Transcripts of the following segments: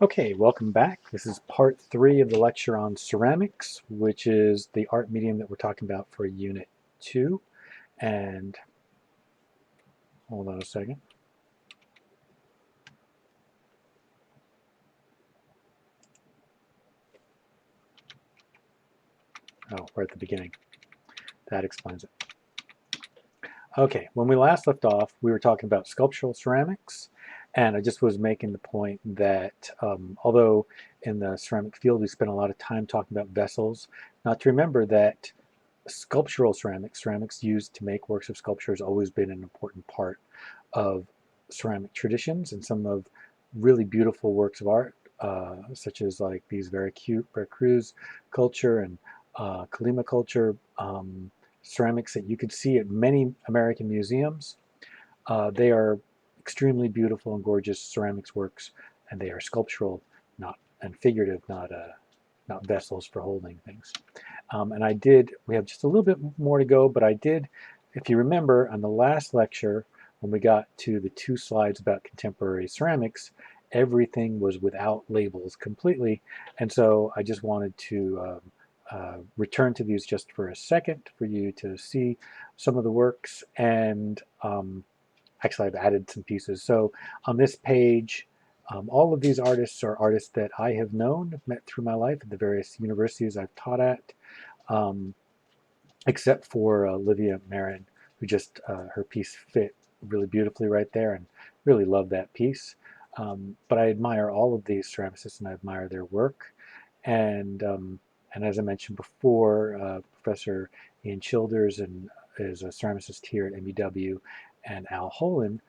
Okay, welcome back. This is part 3 of the lecture on ceramics, which is the art medium that we're talking about for Unit 2. And hold on a second. Oh, we're at the beginning. That explains it. Okay, when we last left off, we were talking about sculptural ceramics, and I just was making the point that although in the ceramic field we spend a lot of time talking about vessels, not to remember that sculptural ceramics, ceramics used to make works of sculpture, has always been an important part of ceramic traditions, and some of really beautiful works of art, such as like these very cute Veracruz culture and Colima culture, ceramics that you could see at many American museums. They are extremely beautiful and gorgeous ceramics works, and they are sculptural, not and figurative, not vessels for holding things. And we have just a little bit more to go, but I did, if you remember, on the last lecture, when we got to the 2 slides about contemporary ceramics, everything was without labels completely. And so I just wanted to return to these just for a second for you to see some of the works. And actually, I've added some pieces. So on this page, all of these artists are artists that I have known, met through my life at the various universities I've taught at, um, except for Olivia Marin, who just, her piece fit really beautifully right there, and really love that piece. But I admire all of these ceramicists, and I admire their work. And as I mentioned before, Professor Ian Childers is a ceramicist here at MEW, and Al Holin,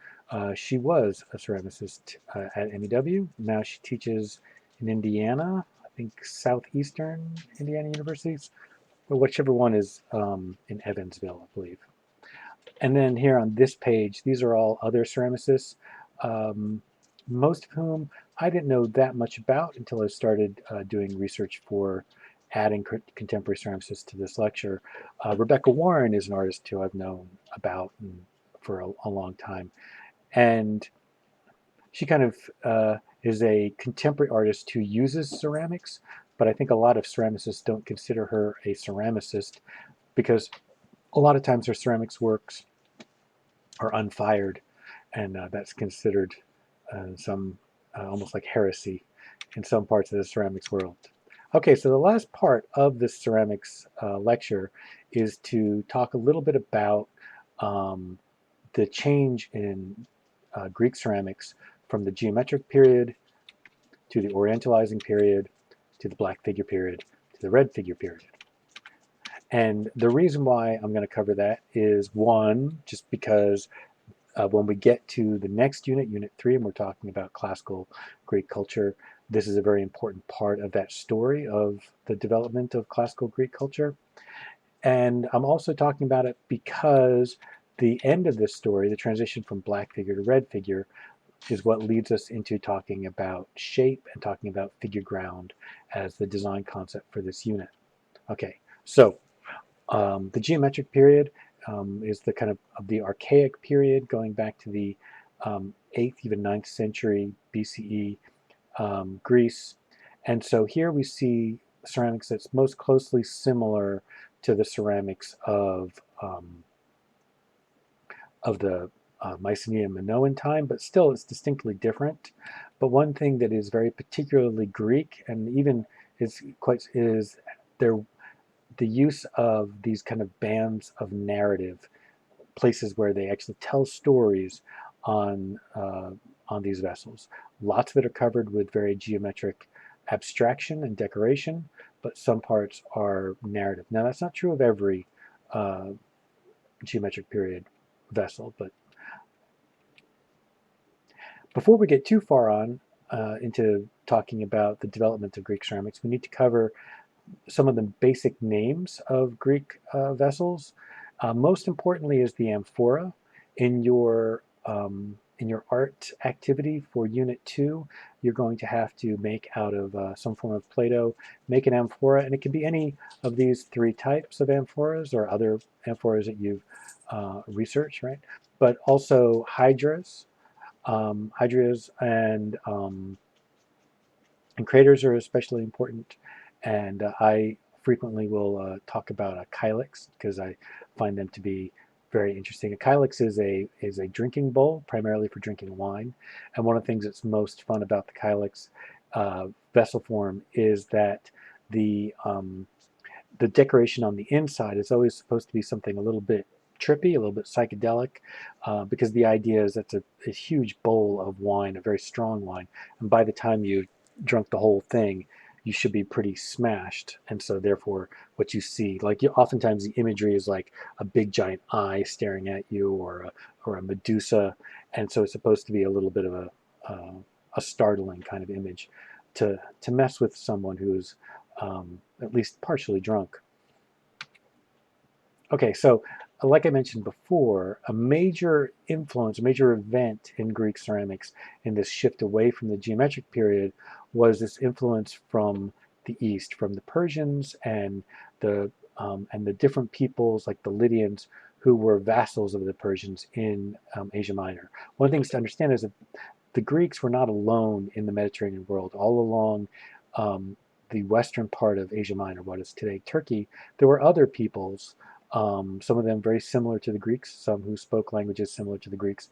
she was a ceramicist at MEW. Now she teaches in Indiana, I think Southeastern Indiana universities, or whichever one is in Evansville, I believe. And then here on this page, these are all other ceramicists, um, most of whom I didn't know that much about until I started doing research for adding contemporary ceramicists to this lecture. Rebecca Warren is an artist who I've known about for a long time. And she kind of is a contemporary artist who uses ceramics, but I think a lot of ceramicists don't consider her a ceramicist because a lot of times her ceramics works are unfired, and that's considered some almost like heresy in some parts of the ceramics world. Okay, so the last part of this ceramics lecture is to talk a little bit about um, the change in Greek ceramics from the geometric period to the Orientalizing period to the black figure period to the red figure period. And the reason why I'm going to cover that is, one, just because when we get to the next unit, Unit 3, and we're talking about classical Greek culture, this is a very important part of that story of the development of classical Greek culture. And I'm also talking about it because the end of this story, the transition from black figure to red figure, is what leads us into talking about shape and talking about figure ground as the design concept for this unit. Okay, so the geometric period is the kind of the archaic period going back to the 8th, even 9th century BCE Greece. And so here we see ceramics that's most closely similar to the ceramics of the Mycenaean Minoan time, but still it's distinctly different. But one thing that is very particularly Greek, and even is their the use of these kind of bands of narrative, places where they actually tell stories on these vessels. Lots of it are covered with very geometric abstraction and decoration, but some parts are narrative. Now that's not true of every uh, geometric period vessel, but before we get too far on into talking about the development of Greek ceramics, we need to cover some of the basic names of Greek vessels. Most importantly is the amphora. In your art activity for Unit 2, you're going to have to make out of some form of Play-Doh, make an amphora, and it can be any of these 3 types of amphoras or other amphoras that you've researched, right? But also hydras, and And craters are especially important, and I frequently will talk about a kylix because I find them to be very interesting. A kylix is a drinking bowl, primarily for drinking wine, and one of the things that's most fun about the kylix vessel form is that the decoration on the inside is always supposed to be something a little bit trippy, a little bit psychedelic, because the idea is that's a huge bowl of wine, a very strong wine, and by the time you drunk the whole thing, you should be pretty smashed. And so therefore what you see, like oftentimes the imagery is like a big giant eye staring at you, or a Medusa, and so it's supposed to be a little bit of a startling kind of image to mess with someone who's at least partially drunk. Okay, so like I mentioned before, a major influence, a major event in Greek ceramics in this shift away from the geometric period was this influence from the East, from the Persians and the different peoples like the Lydians who were vassals of the Persians in Asia Minor. One of the things to understand is that the Greeks were not alone in the Mediterranean world. All along the western part of Asia Minor, what is today Turkey, there were other peoples, some of them very similar to the Greeks, some who spoke languages similar to the Greeks,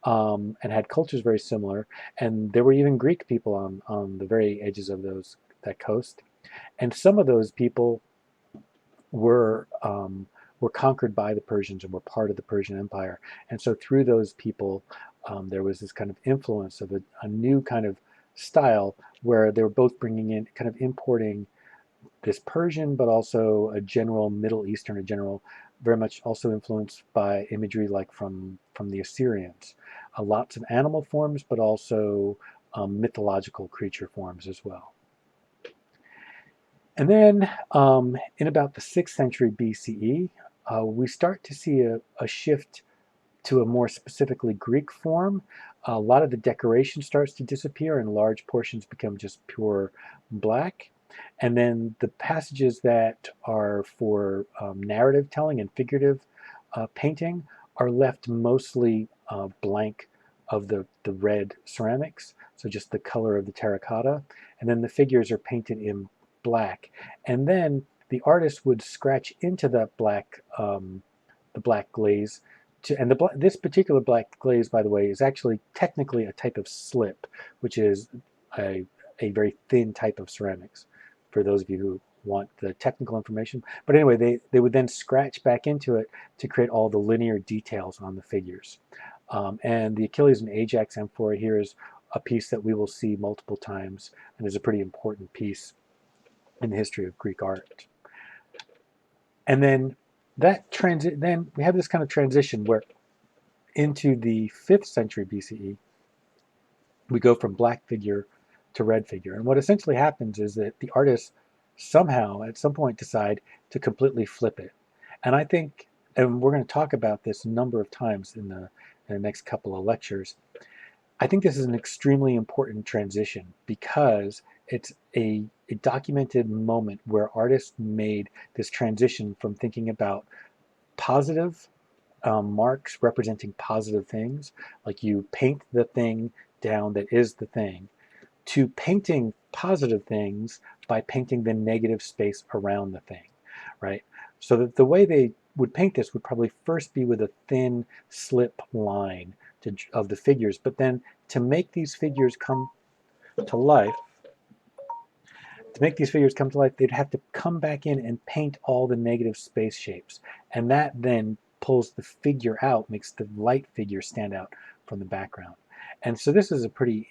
and had cultures very similar. And there were even Greek people on the very edges of that coast. And some of those people were were conquered by the Persians and were part of the Persian Empire. And so through those people, there was this kind of influence of a new kind of style where they were both bringing in, kind of importing this Persian, but also a general Middle Eastern, a general very much also influenced by imagery like from the Assyrians. Lots of animal forms, but also mythological creature forms as well. And then in about the 6th century BCE, we start to see a shift to a more specifically Greek form. A lot of the decoration starts to disappear and large portions become just pure black. And then the passages that are for narrative telling and figurative painting are left mostly blank of the red ceramics, so just the color of the terracotta. And then the figures are painted in black. And then the artist would scratch into the black glaze. And this particular black glaze, by the way, is actually technically a type of slip, which is a very thin type of ceramics, for those of you who want the technical information. But anyway, they would then scratch back into it to create all the linear details on the figures. And the Achilles and Ajax amphora here is a piece that we will see multiple times and is a pretty important piece in the history of Greek art. And then then we have this kind of transition where into the 5th century BCE, we go from black figure to red figure. And what essentially happens is that the artists somehow at some point decide to completely flip it. And I think, and we're going to talk about this a number of times in the next couple of lectures, I think this is an extremely important transition because it's a documented moment where artists made this transition from thinking about positive marks representing positive things, like you paint the thing down that is the thing, to painting positive things by painting the negative space around the thing, right? So that the way they would paint this would probably first be with a thin slip line of the figures, but then to make these figures come to life, they'd have to come back in and paint all the negative space shapes. And that then pulls the figure out, makes the light figure stand out from the background. And so this is a pretty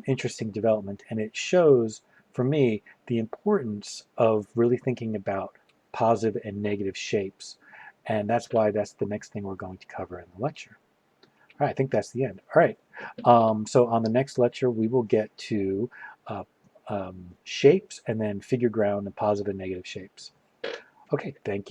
interesting development, and it shows, for me, the importance of really thinking about positive and negative shapes. And that's why that's the next thing we're going to cover in the lecture. All right, I think that's the end. All right, so on the next lecture, we will get to shapes and then figure ground and positive and negative shapes. Okay, thank you.